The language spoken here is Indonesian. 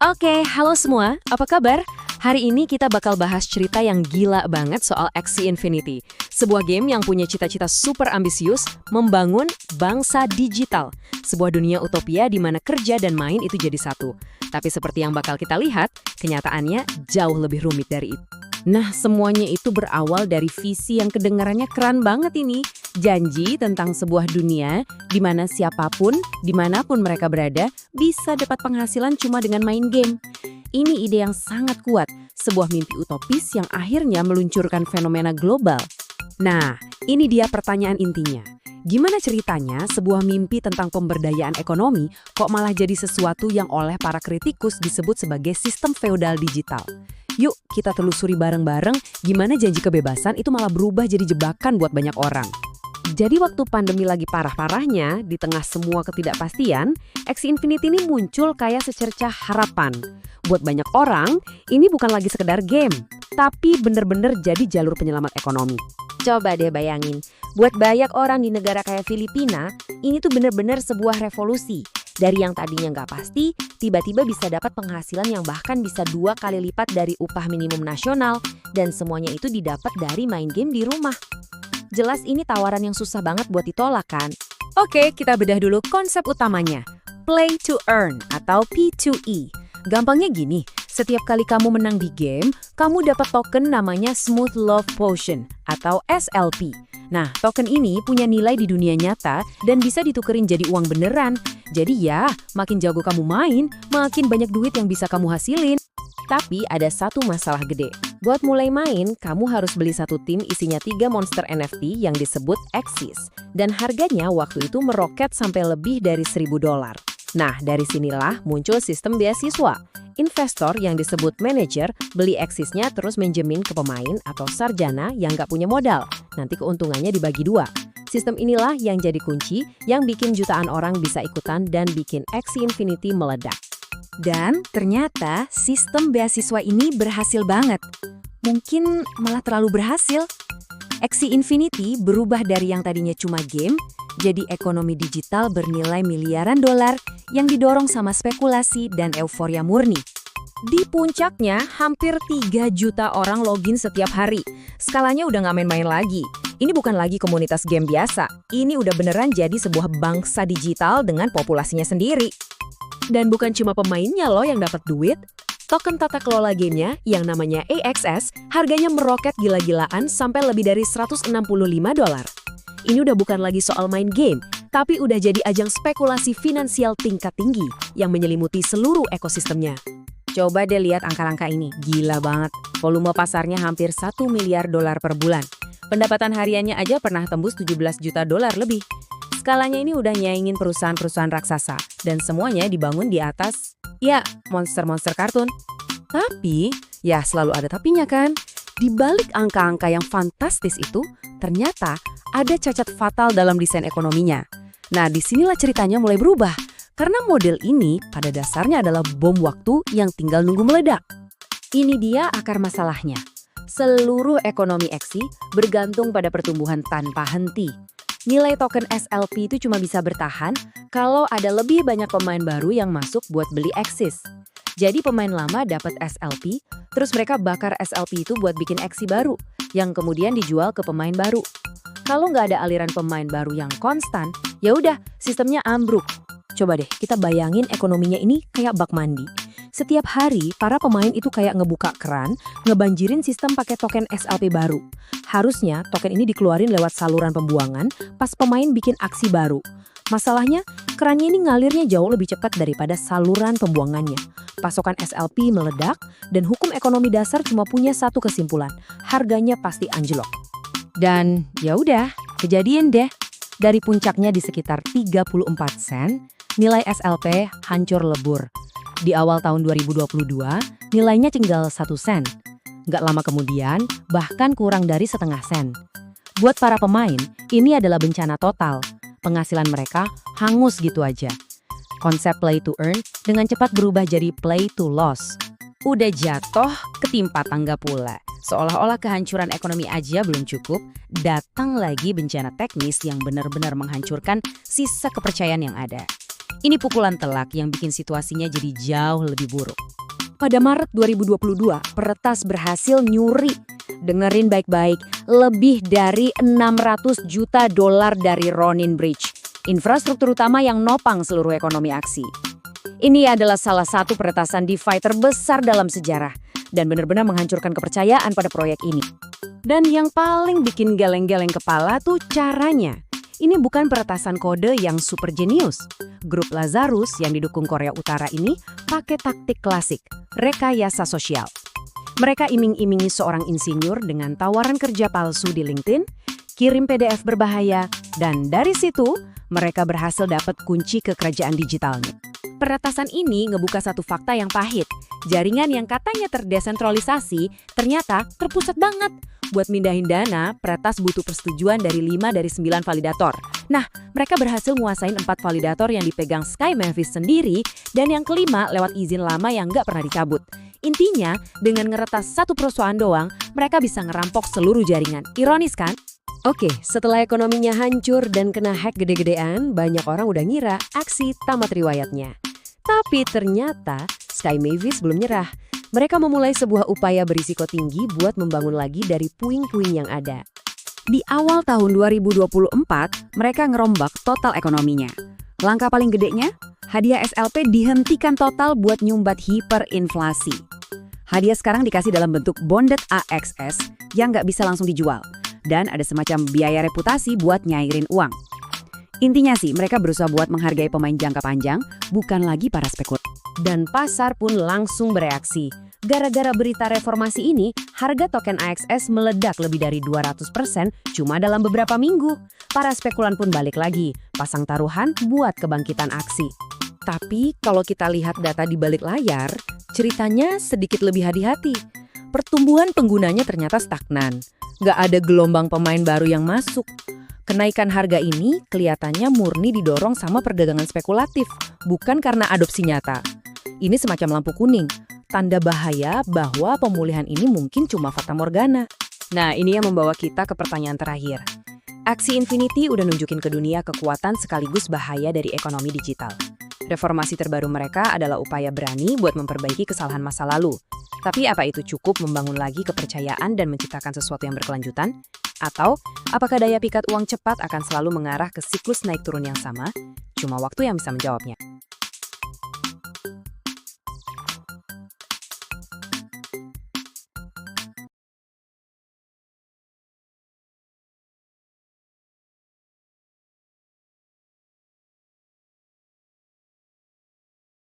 Oke, halo semua, apa kabar? Hari ini kita bakal bahas cerita yang gila banget soal Axie Infinity. Sebuah game yang punya cita-cita super ambisius, membangun bangsa digital. Sebuah dunia utopia di mana kerja dan main itu jadi satu. Tapi seperti yang bakal kita lihat, kenyataannya jauh lebih rumit dari itu. Nah, semuanya itu berawal dari visi yang kedengarannya keren banget ini. Janji tentang sebuah dunia di mana siapapun, dimanapun mereka berada, bisa dapat penghasilan cuma dengan main game. Ini ide yang sangat kuat, sebuah mimpi utopis yang akhirnya meluncurkan fenomena global. Nah, ini dia pertanyaan intinya. Gimana ceritanya sebuah mimpi tentang pemberdayaan ekonomi kok malah jadi sesuatu yang oleh para kritikus disebut sebagai sistem feodal digital? Yuk, kita telusuri bareng-bareng gimana janji kebebasan itu malah berubah jadi jebakan buat banyak orang. Jadi waktu pandemi lagi parah-parahnya, di tengah semua ketidakpastian, Axie Infinity ini muncul kayak secercah harapan. Buat banyak orang, ini bukan lagi sekedar game, tapi bener-bener jadi jalur penyelamat ekonomi. Coba deh bayangin, buat banyak orang di negara kayak Filipina, ini tuh bener-bener sebuah revolusi. Dari yang tadinya nggak pasti, tiba-tiba bisa dapat penghasilan yang bahkan bisa 2 kali lipat dari upah minimum nasional, dan semuanya itu didapat dari main game di rumah. Jelas ini tawaran yang susah banget buat ditolak kan? Oke, kita bedah dulu konsep utamanya. Play to earn atau P2E. Gampangnya gini, setiap kali kamu menang di game, kamu dapat token namanya Smooth Love Potion atau SLP. Nah, token ini punya nilai di dunia nyata dan bisa ditukerin jadi uang beneran. Jadi ya, makin jago kamu main, makin banyak duit yang bisa kamu hasilin. Tapi ada satu masalah gede. Buat mulai main, kamu harus beli satu tim isinya 3 monster NFT yang disebut Axies. Dan harganya waktu itu meroket sampai lebih dari $1.000. Nah, dari sinilah muncul sistem beasiswa. Investor yang disebut manajer beli Axiesnya terus minjemin ke pemain atau sarjana yang nggak punya modal. Nanti keuntungannya dibagi 2. Sistem inilah yang jadi kunci yang bikin jutaan orang bisa ikutan dan bikin Axie Infinity meledak. Dan ternyata sistem beasiswa ini berhasil banget. Mungkin malah terlalu berhasil. Axie Infinity berubah dari yang tadinya cuma game, jadi ekonomi digital bernilai miliaran dolar yang didorong sama spekulasi dan euforia murni. Di puncaknya, hampir 3 juta orang login setiap hari. Skalanya udah nggak main-main lagi. Ini bukan lagi komunitas game biasa. Ini udah beneran jadi sebuah bangsa digital dengan populasinya sendiri. Dan bukan cuma pemainnya loh yang dapat duit. Token tata kelola gamenya yang namanya AXS harganya meroket gila-gilaan sampai lebih dari $165. Ini udah bukan lagi soal main game, tapi udah jadi ajang spekulasi finansial tingkat tinggi yang menyelimuti seluruh ekosistemnya. Coba deh lihat angka-angka ini, gila banget. Volume pasarnya hampir $1 miliar per bulan. Pendapatan hariannya aja pernah tembus $17 juta lebih. Skalanya ini udah nyaingin perusahaan-perusahaan raksasa, dan semuanya dibangun di atas, ya, monster-monster kartun. Tapi, ya selalu ada tapinya kan? Di balik angka-angka yang fantastis itu, ternyata ada cacat fatal dalam desain ekonominya. Nah, disinilah ceritanya mulai berubah. Karena model ini pada dasarnya adalah bom waktu yang tinggal nunggu meledak. Ini dia akar masalahnya. Seluruh ekonomi Axie bergantung pada pertumbuhan tanpa henti. Nilai token SLP itu cuma bisa bertahan kalau ada lebih banyak pemain baru yang masuk buat beli Axies. Jadi pemain lama dapat SLP, terus mereka bakar SLP itu buat bikin Axie baru, yang kemudian dijual ke pemain baru. Kalau nggak ada aliran pemain baru yang konstan, ya udah sistemnya ambruk. Coba deh kita bayangin ekonominya ini kayak bak mandi. Setiap hari, para pemain itu kayak ngebuka keran, ngebanjirin sistem pakai token SLP baru. Harusnya token ini dikeluarin lewat saluran pembuangan pas pemain bikin aksi baru. Masalahnya, kerannya ini ngalirnya jauh lebih cepat daripada saluran pembuangannya. Pasokan SLP meledak, dan hukum ekonomi dasar cuma punya satu kesimpulan, harganya pasti anjlok. Dan ya udah, kejadian deh. Dari puncaknya di sekitar 34 sen, nilai SLP hancur lebur. Di awal tahun 2022, nilainya tinggal 1 sen. Nggak lama kemudian, bahkan kurang dari setengah sen. Buat para pemain, ini adalah bencana total. Penghasilan mereka hangus gitu aja. Konsep play to earn dengan cepat berubah jadi play to loss. Udah jatuh, ketimpa tangga pula. Seolah-olah kehancuran ekonomi aja belum cukup, datang lagi bencana teknis yang benar-benar menghancurkan sisa kepercayaan yang ada. Ini pukulan telak yang bikin situasinya jadi jauh lebih buruk. Pada Maret 2022, peretas berhasil nyuri, dengerin baik-baik, lebih dari 600 juta dolar dari Ronin Bridge, infrastruktur utama yang nopang seluruh ekonomi aksi. Ini adalah salah satu peretasan DeFi terbesar dalam sejarah dan benar-benar menghancurkan kepercayaan pada proyek ini. Dan yang paling bikin geleng-geleng kepala tuh caranya. Ini bukan peretasan kode yang super jenius. Grup Lazarus yang didukung Korea Utara ini pakai taktik klasik, rekayasa sosial. Mereka iming-imingi seorang insinyur dengan tawaran kerja palsu di LinkedIn, kirim PDF berbahaya, dan dari situ mereka berhasil dapat kunci ke kerajaan digitalnya. Peretasan ini ngebuka satu fakta yang pahit. Jaringan yang katanya terdesentralisasi ternyata terpusat banget. Buat mindahin dana, peretas butuh persetujuan dari 5 dari 9 validator. Nah, mereka berhasil nguasain 4 validator yang dipegang Sky Mavis sendiri dan yang kelima lewat izin lama yang nggak pernah dicabut. Intinya, dengan ngeretas satu perusahaan doang, mereka bisa ngerampok seluruh jaringan. Ironis kan? Oke, setelah ekonominya hancur dan kena hack gede-gedean, banyak orang udah ngira aksi tamat riwayatnya. Tapi ternyata Sky Mavis belum nyerah. Mereka memulai sebuah upaya berisiko tinggi buat membangun lagi dari puing-puing yang ada. Di awal tahun 2024, mereka ngerombak total ekonominya. Langkah paling gedenya, hadiah SLP dihentikan total buat nyumbat hiperinflasi. Hadiah sekarang dikasih dalam bentuk bonded AXS yang nggak bisa langsung dijual. Dan ada semacam biaya reputasi buat nyairin uang. Intinya sih, mereka berusaha buat menghargai pemain jangka panjang, bukan lagi para spekulator. Dan pasar pun langsung bereaksi. Gara-gara berita reformasi ini, harga token AXS meledak lebih dari 200% cuma dalam beberapa minggu. Para spekulan pun balik lagi, pasang taruhan buat kebangkitan aksi. Tapi kalau kita lihat data di balik layar, ceritanya sedikit lebih hati-hati. Pertumbuhan penggunanya ternyata stagnan. Nggak ada gelombang pemain baru yang masuk. Kenaikan harga ini kelihatannya murni didorong sama perdagangan spekulatif, bukan karena adopsi nyata. Ini semacam lampu kuning, tanda bahaya bahwa pemulihan ini mungkin cuma fata morgana. Nah, ini yang membawa kita ke pertanyaan terakhir. Aksi Infinity udah nunjukin ke dunia kekuatan sekaligus bahaya dari ekonomi digital. Reformasi terbaru mereka adalah upaya berani buat memperbaiki kesalahan masa lalu. Tapi apa itu cukup membangun lagi kepercayaan dan menciptakan sesuatu yang berkelanjutan? Atau apakah daya pikat uang cepat akan selalu mengarah ke siklus naik turun yang sama? Cuma waktu yang bisa menjawabnya.